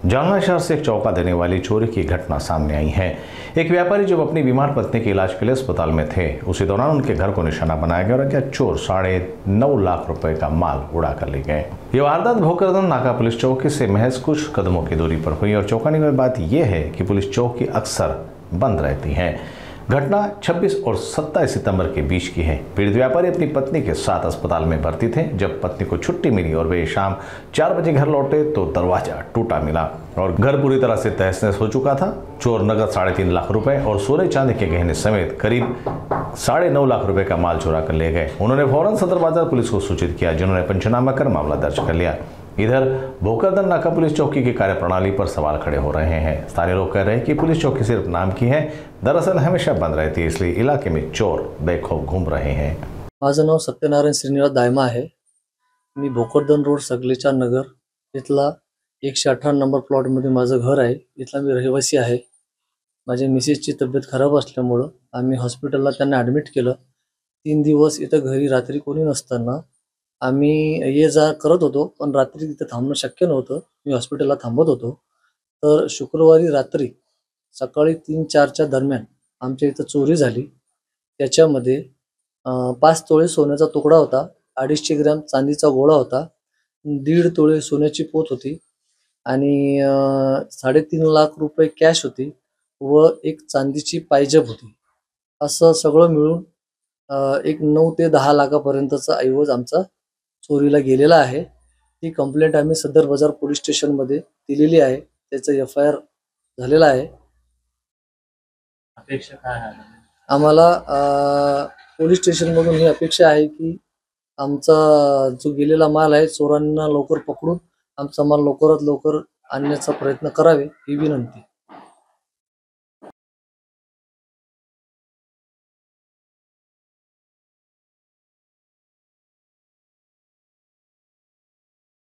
जालना शहर से एक चौंका देने वाली चोरी की घटना सामने आई है। एक व्यापारी जब अपनी बीमार पत्नी के इलाज के लिए अस्पताल में थे, उसी दौरान उनके घर को निशाना बनाया गया और अज्ञात चोर 9.5 लाख रुपए का माल उड़ा कर ले गए। ये वारदात भोकरदन नाका पुलिस चौकी से महज कुछ कदमों की दूरी पर हुई और चौंकाने वाली बात यह है कि पुलिस चौकी अक्सर बंद रहती है। घटना 26 और 27 सितंबर के बीच की है। पीड़ित व्यापारी अपनी पत्नी के साथ अस्पताल में भर्ती थे। जब पत्नी को छुट्टी मिली और वे शाम 4 बजे घर लौटे तो दरवाजा टूटा मिला और घर पूरी तरह से तहस नहस हो चुका था। चोर नगद 3.5 लाख रुपए और सोने चांदी के गहने समेत करीब 9.5 लाख रुपए का माल चुरा कर ले गए। उन्होंने फौरन सदर बाजार पुलिस को सूचित किया, जिन्होंने पंचनामा कर मामला दर्ज कर लिया। इधर भोकरदन नाका पुलिस चौकी की कार्यप्रणाली पर सवाल खड़े हो रहे हैं। स्थानीय लोग कह रहे हैं कि पुलिस चौकी सिर्फ नाम की है, दरअसल हमेशा बंद रहती है, इसलिए इलाके में चोर बेखौफ घूम रहे हैं। माझं नाव सत्यनारायण श्रीनिवास दायमा आहे। मी भोकरदन रोड सगलेचा नगर इथला 118 नंबर प्लॉटमध्ये माझं घर आहे। इथला मी रहिवासी आहे। माझ्या मिसेसची तब्येत खराब असल्यामुळं आम्ही हॉस्पिटलला त्यांना ॲडमिट केलं। 3 दिवस इथं घरी रात्री कोणी नसताना आम्ही ये जा करत होतो, पण रात्री तिथे थांबणं शक्य नव्हतं। मी हॉस्पिटलला थांबत होतो। तर शुक्रवारी रात्री सकाळी 3-4च्या दरम्यान आमच्या इथं चोरी झाली। त्याच्यामध्ये 5 तोळे सोन्याचा तुकडा होता, 250 ग्रॅम चांदीचा गोळा होता, 1.5 तोळे सोन्याची पोत होती आणि 3.5 लाख रुपये कॅश होती व एक चांदीची पायजब होती। असं सगळं मिळून एक 9 ते 10 लाखापर्यंतचा ऐवज आमचा चोरीला गेलेला आहे। ती कंप्लेंट आम्ही सदर बाजार पोलीस स्टेशनमध्ये दिलेली आहे। त्याचा FIR झालेला आहे। अपेक्षा काय आहे? आम्हाला पोलीस स्टेशनमधून ही अपेक्षा आहे की आमचा जो गेलेला माल आहे चोरांना लवकर पकडून आमचा माल लवकरात लवकर आणण्याचा प्रयत्न करावे ही विनंती।